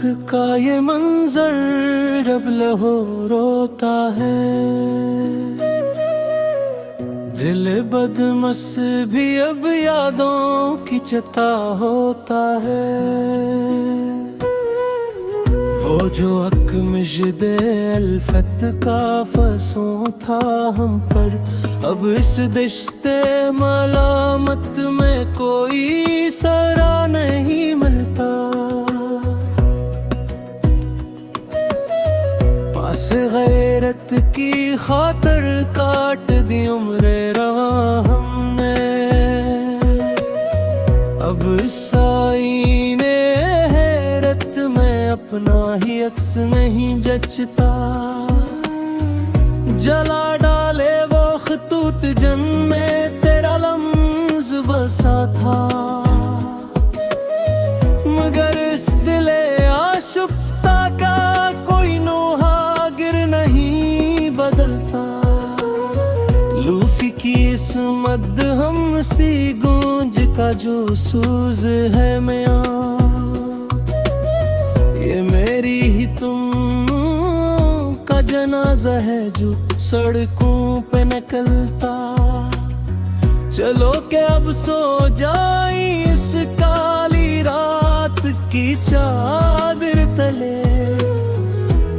का ये मंजर जब लहो रोता है, दिल बदमस भी अब यादों की चिता होता है। वो जो अकमिशदे अल्फत का फसों था हम पर, अब इस दिश्ते मलामत में कोई सरा नहीं मिलता। पास गैरत की खातर काट दी उम्रे रवा हमने, अब साईने हैरत में अपना ही अक्स नहीं जचता। जला डाले वो खतूत जिनमें तेरा लम्ज़ बसा था, मगर इस दिले आशुफ्ता का कोई नोहा गिर नहीं बदलता। लूफी की इस मद हम सी गूंज का जो सूज है मियां, ये मेरी ही तुम का जनाजा है जो सड़कों पे निकलता। चलो के अब सो जाई इस काली रात की चादर तले,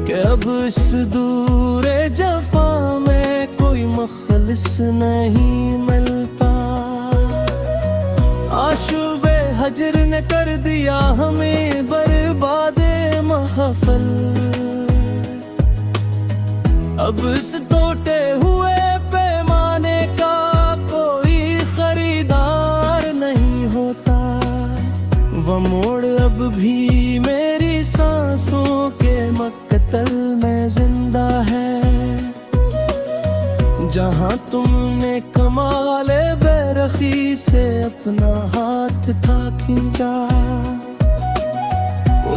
कि अब इस दूरे जफा में कोई मखलिस नहीं मिलता। आशुबे हजर ने कर दिया हमें बर्बादे महफल, अब इस टूटे हुए पैमाने का कोई खरीदार नहीं होता। वो मोड़ अब भी मेरी सांसों के मक्तल में जिंदा है, जहां तुमने कमाले बेरखी से अपना हाथ था खींचा।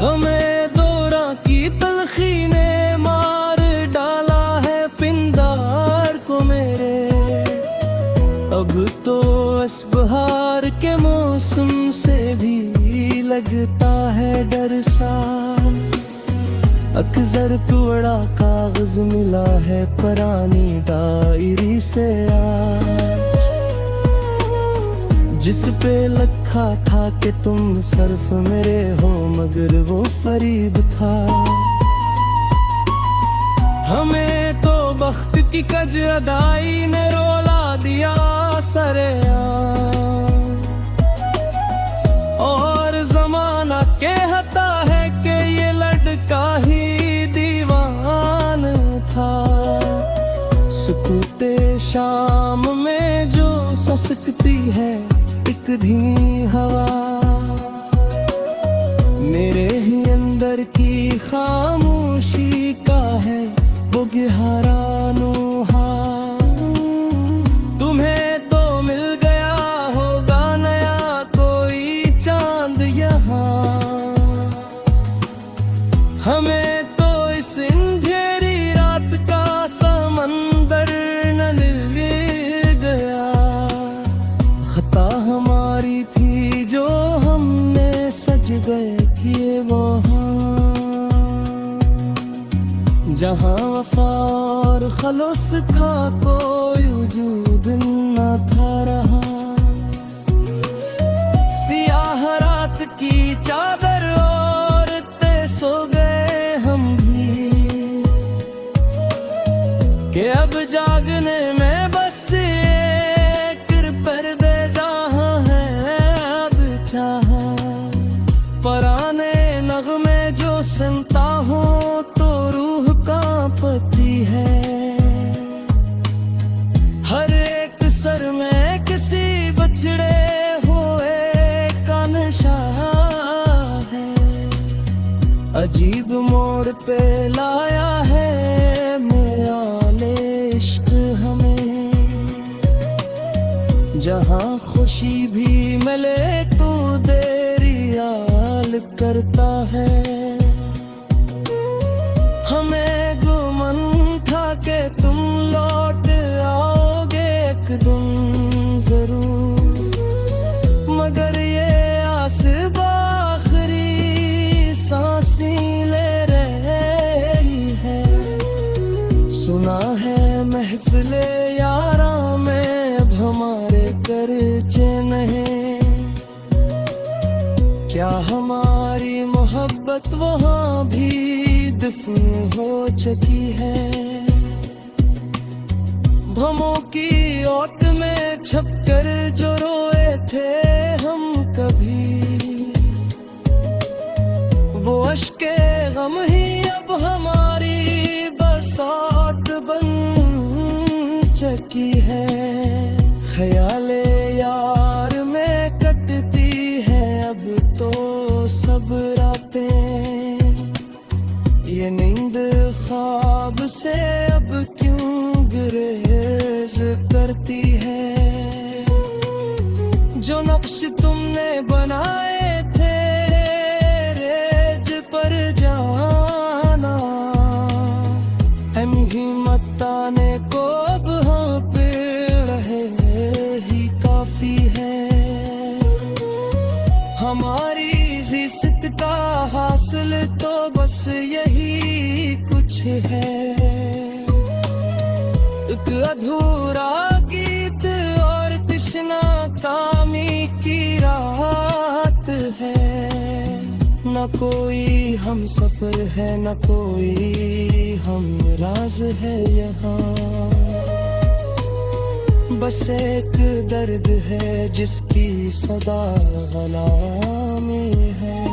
हमें दौरा की तलखी ने मार डाला है पिंदार को मेरे, अब तो इस बहार के मौसम से भी लगता है डर सा। अक्सर टुकड़ा कागज मिला है पुरानी डायरी से आज, जिस पे लिखा था कि तुम सिर्फ मेरे हो मगर वो फरीब था। हमें तो बख्त की कज अदाई ने रोला दिया सरेआम, और जमाना कहता है कि ये लड़का ही दीवान था। सुकूते शाम में जो ससकती है एक धीमी हवा, मेरे ही अंदर की खामोशी का है वो गहरा नोहा। तुम्हें तो मिल गया होगा नया कोई चांद यहाँ, हमें तो इस अंधेरी रात का समंदर न मिल गया। खता हमारी थी जो हमने सज गए किए वहाँ, जहाँ वफा और खलूस का कोई वजूद न था रहा। सियाह रात की चादर ओढ़ते सो गए हम भी, कि अब जागने में बस एक पर्दे जहाँ है अब चाहा। पराने नगमे जो सुनता हो तो रूह कांपती है, हर एक सर में किसी बछड़े हुए का नशा है। अजीब मोड़ पे लाया है मेरे इश्क हमें, जहाँ खुशी भी मिले तो देरी याल करता है। हमें गुमन था कि तुम लौट आओगे एक दिन जरूर, मगर ये आस आखिरी सांसी महफिले यारा में अब हमारे करचे नहीं। क्या हमारी मोहब्बत वहाँ भी दफन हो चुकी है? भमों की ओट में छपकर जो रोए थे हम कभी, वो अश्के गम ही अब हमारी बसात बन चुकी है। ख्याले यार में कटती है अब तो सब रातें, ये नींद ख्वाब से अब क्यों गुरेज करती है? जो नक्श तुमने बनाए थे रेज पर जाना, हम हिम्मत आने को अब हाँ पे रहे ही काफी है। हमारी जिस्त का हासिल तो बस यही कुछ है, एक अधूरा गीत और तृष्णा कामी की रात है। न कोई हम सफर है, न कोई हम राज है यहाँ, बस एक दर्द है जिसकी सदा गलामी है।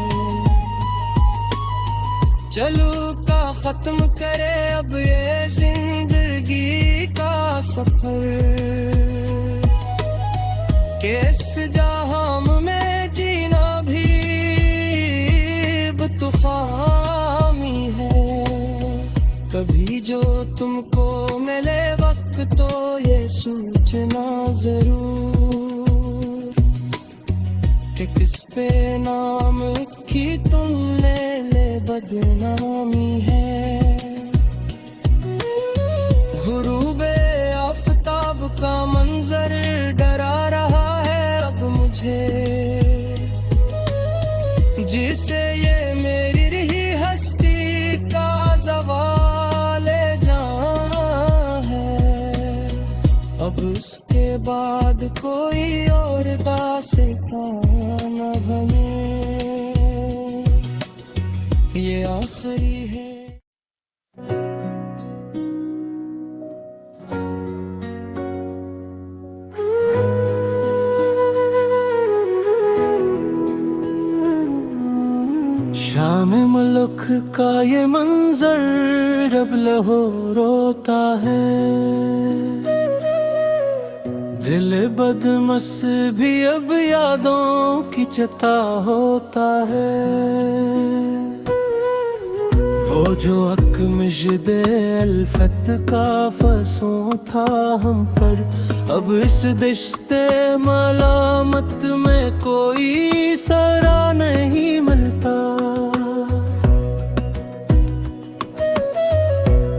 चलो का खत्म करे अब ये जिंदगी का सफर, किस जहां में जीना भी बेतुखामी है। कभी जो तुमको मिले वक्त तो ये सोचना जरूर कि किस पे नाम की तुमने ले बदनामी है। गुरूबे आफताब का मंजर डरा रहा है अब मुझे, जिसे ये मेरी रही हस्ती का ज़वाल जान है। अब उसके बाद कोई और दासे न बने, ये आखिरी है। शाम मुल्क का ये मंजर अब लाहौर रोता है, दिल बदमस भी अब यादों की चिता होता है। वो जो अकमिशदे अल्फत का फसों था हम पर, अब इस दिश्ते मलामत में कोई सरा नहीं मिलता।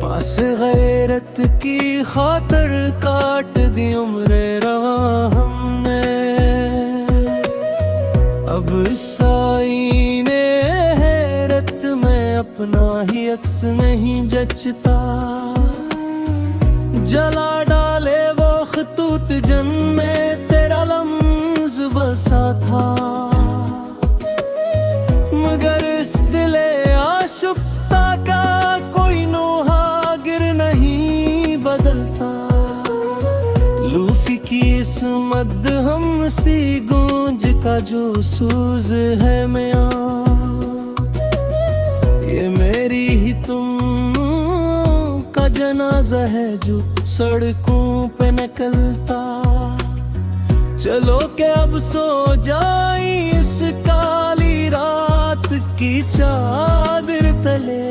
पास गैरत की खातर काट दी उम्र रवा हमने, अब इस आईने हैरत में अपना ही अक्स नहीं जचता। जला डाले वो खतूत जन में तेरा लम्ज बसा था, मगर इस दिले आशुफ्ता का कोई नोहा गिर नहीं बदलता। लूफी की इस मद हम सी गूंज का जो सूज है मियां, ये मेरी ही तुम का जनाजा है जो सड़कों पे निकलता। चलो के अब सो जाई इस काली रात की चादर तले,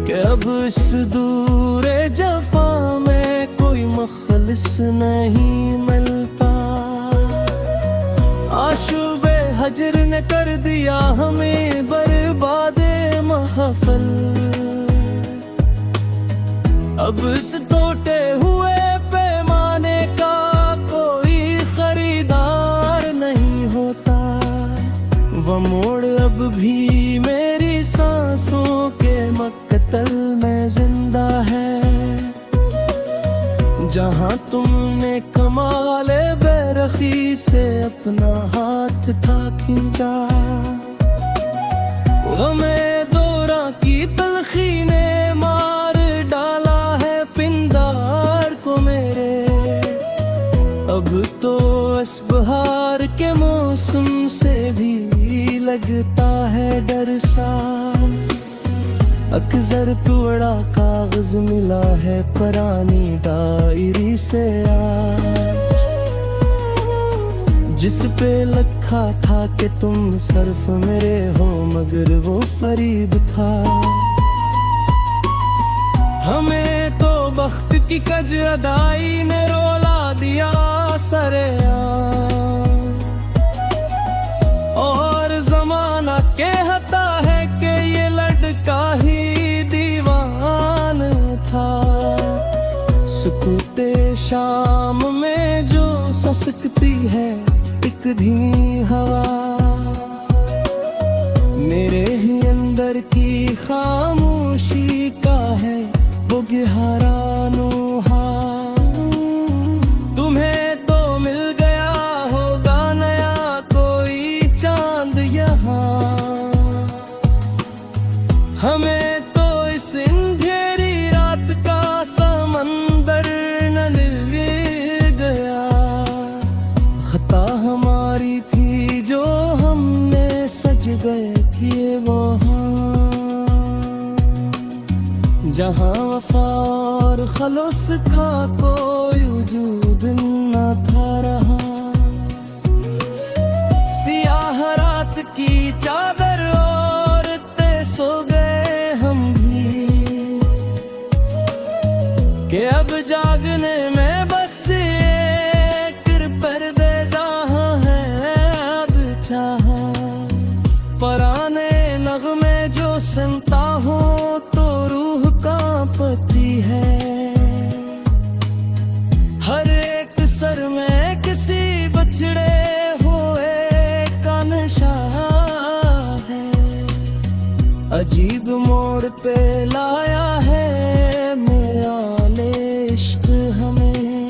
कि अब इस दूरे जफा में कोई मखलिस नहीं मिलता। आशूबे हजर ने कर दिया हमें बर्बादे महफल, अब इस टूटे हुए पैमाने का कोई खरीदार नहीं होता। वह मोड़ अब भी मेरी सांसों के मक्तल में जिंदा है। जहाँ तुमने कमाले बेरखी से अपना हाथ था खींचा, हमें दौरा की तलखी ने मार डाला है पिंदार को मेरे। अब तो इस बहार के मौसम से भी लगता है डर सा। अक्सर टुकड़ा कागज मिला है पुरानी डायरी से आज, जिस पे लिखा था कि तुम सिर्फ मेरे हो मगर वो फरीब था। हमें तो बख्त की कज अदाई ने रोला दिया सरेआम, और जमाना कहता है कि ये लड़का ही दीवान था। सुकूते शाम में जो ससकती है एक धीमी हवा, मेरे ही अंदर की खामोशी का है वो गहरा नोहा। तुम्हें तो मिल गया होगा नया कोई चांद यहाँ, हमें तो इस अंधेरी रात का समंदर न मिल गया। खता हमारी थी जो हमने सज गए किए वहाँ, जहाँ वफा और खलूस का कोई वजूद न था रहा। सियाह रात की चादर ओढ़ते सो गए हम भी, कि अब जागने में बस एक पर्दे जहाँ है अब चाहा। पुराने नगमे जो सुनता हूँ तो रूह कांपती है, हर एक सर में किसी बछड़े हुए का नशा है। अजीब मोड़ पे लाया है मेरा इश्क हमें,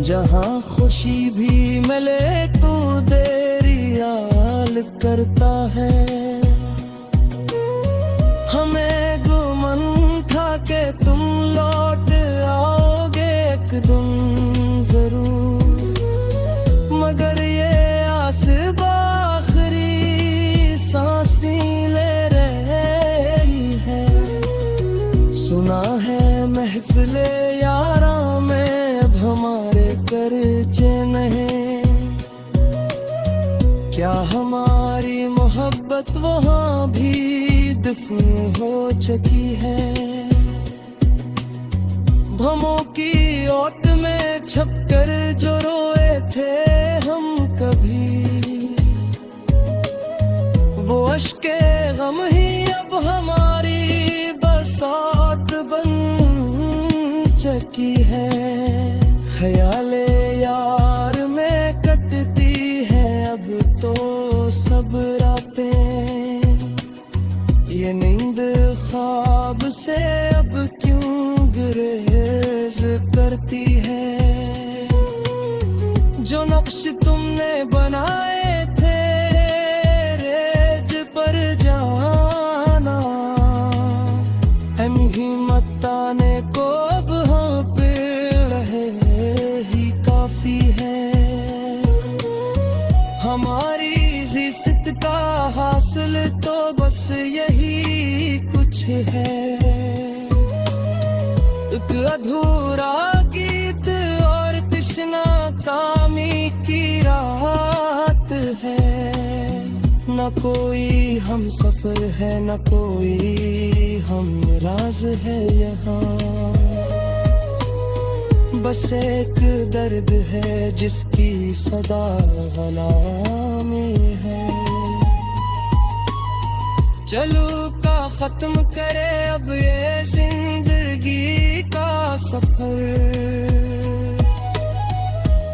जहाँ खुशी भी मिले तो देरी याल करता है। हमें गुमन था कि तुम लौट आओगे एक दिन जरूर, मगर ये आस आखिरी सांसी ले रही है। सुना है महफिले यारा में अब हमारे करचे नहीं, क्या हमारी मोहब्बत वहाँ भी दफन हो चुकी है। भमों की ओट में छपकर जो रोए थे हम कभी, वो अश्के गम ही अब हमारी बसात बन चुकी है। ख्याले यार में कटती है अब तो सब रातें, ये नींद ख्वाब से अब क्यों गुरेज करती है। जो नक्श तुमने बनाए थे रेज पर जाना, हम हिम्मत आने को अब हाँ पे रहे ही काफी है। हमारी जिस्त का हासिल तो बस यही कुछ है, एक अधूरा गीत और तृष्णा कामी की रात है। न कोई हम सफर है न कोई हम राज है यहाँ, बस एक दर्द है जिसकी सदा गला में है। चलो का खत्म करे अब ये जिंदगी का सफर,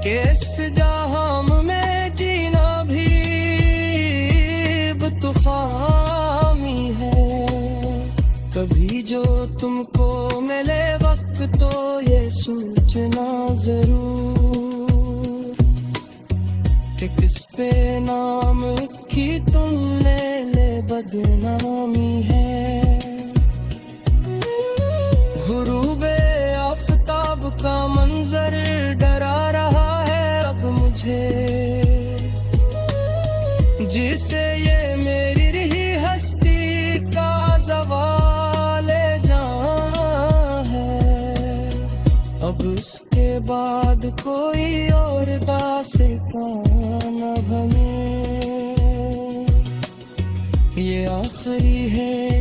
कि इस जहां में जीना भी बेतुखामी है। कभी जो तुमको मिले वक्त तो नहीं है। गुरूबे आफताब का मंजर डरा रहा है अब मुझे, जिसे ये मेरी रही हस्ती का ज़वाले जान है। अब उसके बाद कोई और दासे काम अब हमें, ये आखिरी है